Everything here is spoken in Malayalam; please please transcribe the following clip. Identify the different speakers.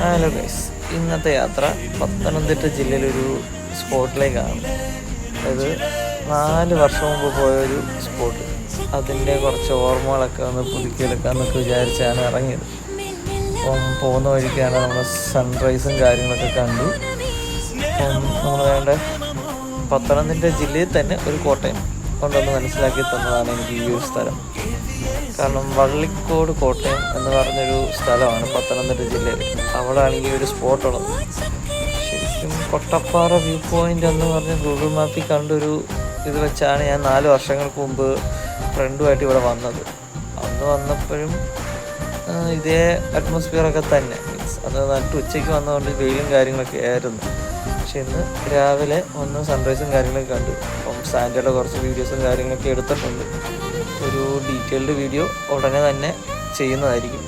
Speaker 1: ഹലോ ഗൈസ്, ഇന്നത്തെ യാത്ര പത്തനംതിട്ട ജില്ലയിലൊരു സ്പോട്ടിലേക്കാണ്. അത് 4 വർഷം മുമ്പ് പോയൊരു സ്പോട്ട്. അതിൻ്റെ കുറച്ച് ഓർമ്മകളൊക്കെ ഒന്ന് പുതുക്കിയെടുക്കാമെന്നൊക്കെ വിചാരിച്ചാണ് ഇറങ്ങിയത്. അപ്പം പോകുന്ന വഴിക്കാണ് നമ്മൾ സൺറൈസും കാര്യങ്ങളൊക്കെ കണ്ടു. അപ്പം നമ്മൾ വേണ്ട പത്തനംതിട്ട ജില്ലയിൽ തന്നെ ഒരു കോട്ടയം കൊണ്ടൊന്ന് മനസ്സിലാക്കി തന്നതാണ് എനിക്ക് ഈ ഒരു സ്ഥലം. കാരണം വള്ളിക്കോട് കോട്ടയം എന്ന് പറഞ്ഞൊരു സ്ഥലമാണ് പത്തനംതിട്ട ജില്ലയിൽ. അവിടെയാണ് ഈ ഒരു സ്പോട്ടുള്ളത്. ശരിക്കും കൊട്ടപ്പാറ വ്യൂ പോയിൻ്റ് എന്ന് പറഞ്ഞ് ഗൂഗിൾ മാപ്പിൽ കണ്ടൊരു ഇത് വെച്ചാണ് ഞാൻ 4 വർഷങ്ങൾക്ക് മുമ്പ് ഫ്രണ്ടുമായിട്ട് ഇവിടെ വന്നത്. അന്ന് വന്നപ്പോഴും ഇതേ അറ്റ്മോസ്ഫിയറൊക്കെ തന്നെ. അന്ന് നട്ട് ഉച്ചയ്ക്ക് വന്നതുകൊണ്ട് വെയിലും കാര്യങ്ങളൊക്കെ ആയിരുന്നു. പക്ഷെ ഇന്ന് രാവിലെ വന്ന് സൺറൈസും കാര്യങ്ങളൊക്കെ കണ്ടു. അപ്പം സാൻഡയുടെ കുറച്ച് വീഡിയോസും കാര്യങ്ങളൊക്കെ എടുത്തിട്ടുണ്ട്. ഒരു ഡീറ്റെയിൽഡ് വീഡിയോ ഉടനെ തന്നെ ചെയ്യുന്നതായിരിക്കും.